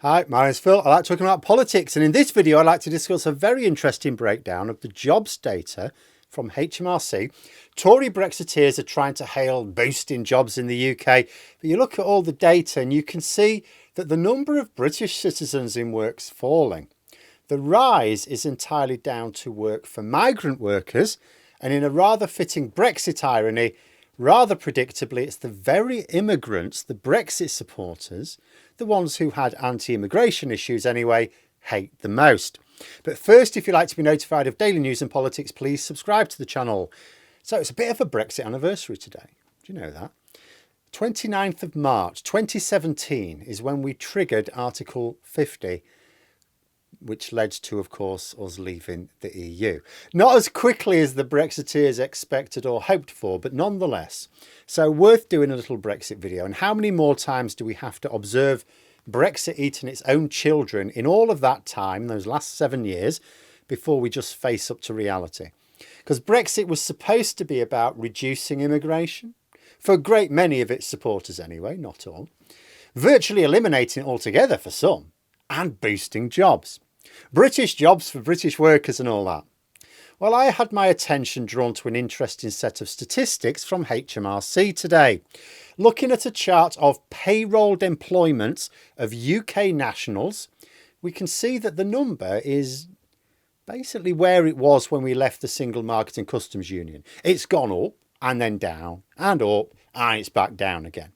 Hi, my name's Phil. I like talking about politics, and in this video I'd like to discuss a very interesting breakdown of the jobs data from HMRC. Tory Brexiteers are trying to hail boosting jobs in the UK, but you look at all the data and you can see that the number of British citizens in work's falling. The rise is entirely down to work for migrant workers, and in a rather fitting Brexit irony, rather predictably, it's the very immigrants, the Brexit supporters, the ones who had anti-immigration issues anyway, hate the most. But first, if you'd like to be notified of daily news and politics, please subscribe to the channel. So it's a bit of a Brexit anniversary today. Do you know that? 29th of March 2017 is when we triggered Article 50, which led to, of course, us leaving the EU. Not as quickly as the Brexiteers expected or hoped for, but nonetheless. So worth doing a little Brexit video. And how many more times do we have to observe Brexit eating its own children in all of that time, those last 7 years, before we just face up to reality? Because Brexit was supposed to be about reducing immigration, for a great many of its supporters anyway, not all, virtually eliminating it altogether for some, and boosting jobs. British jobs for British workers and all that. Well, I had my attention drawn to an interesting set of statistics from HMRC today, looking at a chart of payrolled employment of UK nationals. We can see that the number is basically where it was when we left the Single Market and Customs Union. It's gone up and then down and up and it's back down again.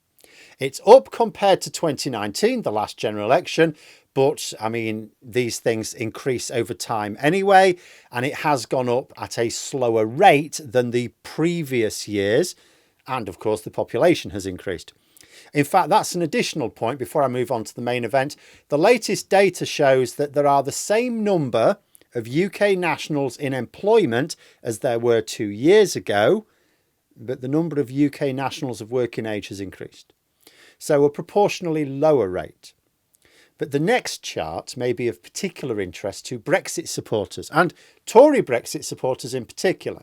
It's up compared to 2019, the last general election, but I mean, these things increase over time anyway, and it has gone up at a slower rate than the previous years. And of course, the population has increased. In fact, that's an additional point before I move on to the main event. The latest data shows that there are the same number of UK nationals in employment as there were 2 years ago, but the number of UK nationals of working age has increased. So a proportionally lower rate. But the next chart may be of particular interest to Brexit supporters and Tory Brexit supporters in particular.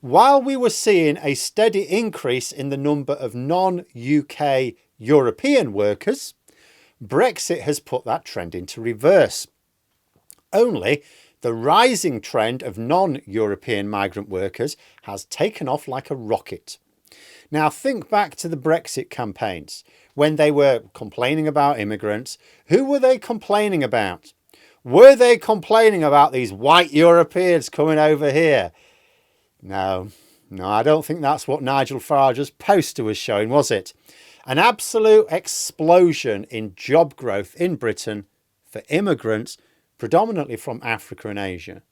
While we were seeing a steady increase in the number of non-UK European workers, Brexit has put that trend into reverse. Only the rising trend of non-European migrant workers has taken off like a rocket. Now think back to the Brexit campaigns when they were complaining about immigrants. Who were they complaining about? Were they complaining about these white Europeans coming over here? No, I don't think that's what Nigel Farage's poster was showing, was it? An absolute explosion in job growth in Britain for immigrants, predominantly from Africa and Asia.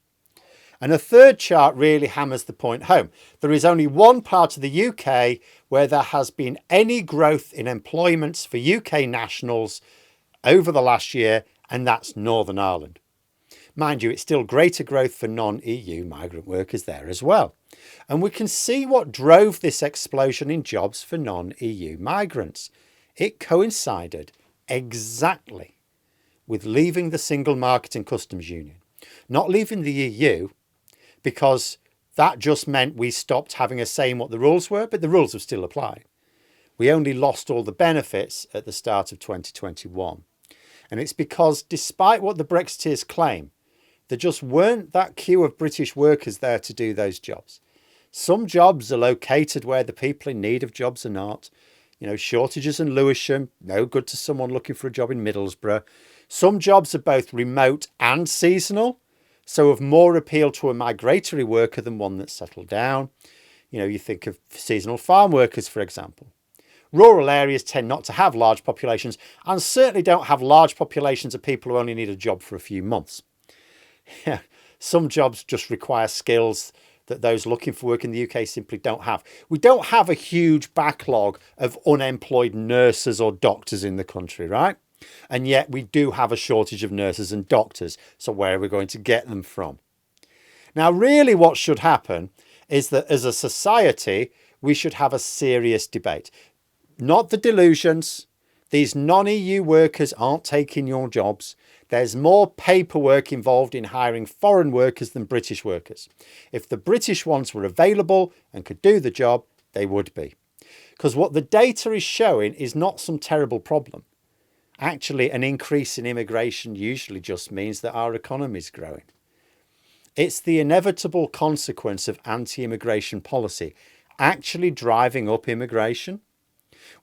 And a third chart really hammers the point home. There is only one part of the UK where there has been any growth in employments for UK nationals over the last year, and that's Northern Ireland. Mind you, it's still greater growth for non-EU migrant workers there as well. And we can see what drove this explosion in jobs for non-EU migrants. It coincided exactly with leaving the Single Market and Customs Union. Not leaving the EU, because that just meant we stopped having a say in what the rules were, but the rules have still applied. We only lost all the benefits at the start of 2021. And it's because, despite what the Brexiteers claim, there just weren't that queue of British workers there to do those jobs. Some jobs are located where the people in need of jobs are not. You know, shortages in Lewisham, no good to someone looking for a job in Middlesbrough. Some jobs are both remote and seasonal, so of more appeal to a migratory worker than one that's settled down. You know, you think of seasonal farm workers, for example. Rural areas tend not to have large populations and certainly don't have large populations of people who only need a job for a few months. Some jobs just require skills that those looking for work in the UK simply don't have. We don't have a huge backlog of unemployed nurses or doctors in the country, right? And yet we do have a shortage of nurses and doctors. So where are we going to get them from? Now, really what should happen is that as a society, we should have a serious debate. Not the delusions. These non-EU workers aren't taking your jobs. There's more paperwork involved in hiring foreign workers than British workers. If the British ones were available and could do the job, they would be. Because what the data is showing is not some terrible problem. Actually, an increase in immigration usually just means that our economy is growing. It's the inevitable consequence of anti-immigration policy actually driving up immigration.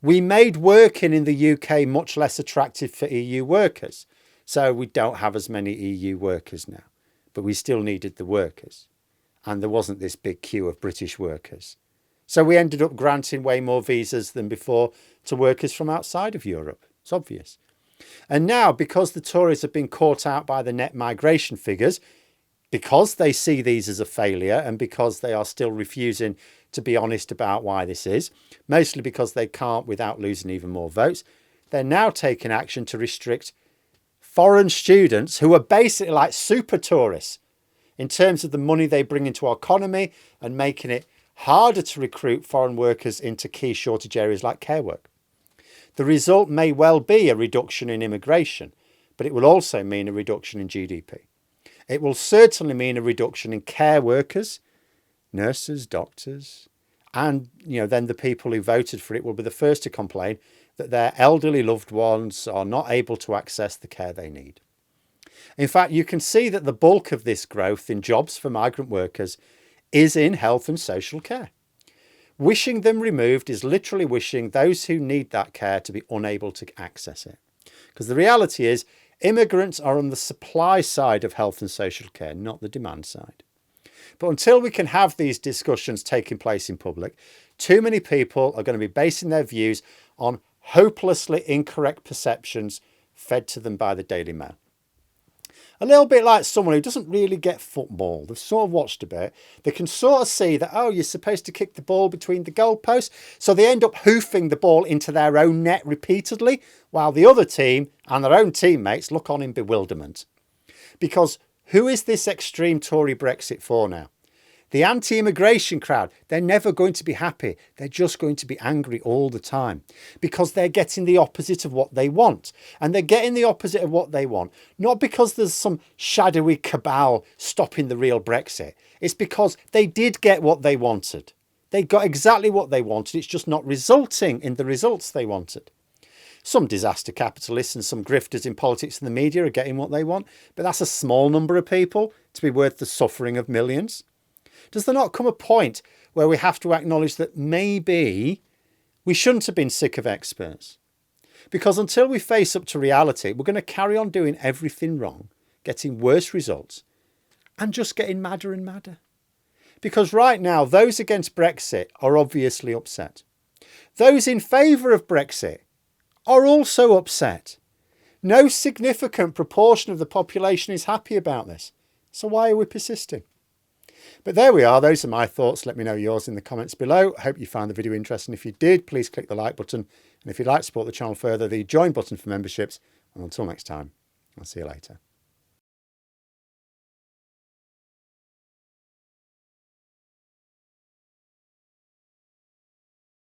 We made working in the UK much less attractive for EU workers, so we don't have as many EU workers now, but we still needed the workers, and there wasn't this big queue of British workers. So we ended up granting way more visas than before to workers from outside of Europe. It's obvious. And now, because the Tories have been caught out by the net migration figures, because they see these as a failure and because they are still refusing to be honest about why this is, mostly because they can't without losing even more votes, they're now taking action to restrict foreign students who are basically like super tourists in terms of the money they bring into our economy and making it harder to recruit foreign workers into key shortage areas like care work. The result may well be a reduction in immigration, but it will also mean a reduction in GDP. It will certainly mean a reduction in care workers, nurses, doctors, and then the people who voted for it will be the first to complain that their elderly loved ones are not able to access the care they need. In fact, you can see that the bulk of this growth in jobs for migrant workers is in health and social care. Wishing them removed is literally wishing those who need that care to be unable to access it. Because the reality is, immigrants are on the supply side of health and social care, not the demand side. But until we can have these discussions taking place in public, too many people are going to be basing their views on hopelessly incorrect perceptions fed to them by the Daily Mail. A little bit like someone who doesn't really get football. They've sort of watched a bit. They can sort of see that, oh, you're supposed to kick the ball between the goalposts. So they end up hoofing the ball into their own net repeatedly, while the other team and their own teammates look on in bewilderment. Because who is this extreme Tory Brexit for now? The anti-immigration crowd, they're never going to be happy. They're just going to be angry all the time because they're getting the opposite of what they want. And they're getting the opposite of what they want, not because there's some shadowy cabal stopping the real Brexit. It's because they did get what they wanted. They got exactly what they wanted. It's just not resulting in the results they wanted. Some disaster capitalists and some grifters in politics and the media are getting what they want, but that's a small number of people to be worth the suffering of millions. Does there not come a point where we have to acknowledge that maybe we shouldn't have been sick of experts? Because until we face up to reality, we're going to carry on doing everything wrong, getting worse results, and just getting madder and madder. Because right now, those against Brexit are obviously upset. Those in favour of Brexit are also upset. No significant proportion of the population is happy about this. So why are we persisting? But there we are. Those are my thoughts. Let me know yours in the comments below. I hope you found the video interesting. If you did, please click the like button. And if you'd like to support the channel further, the join button for memberships. And until next time, I'll see you later.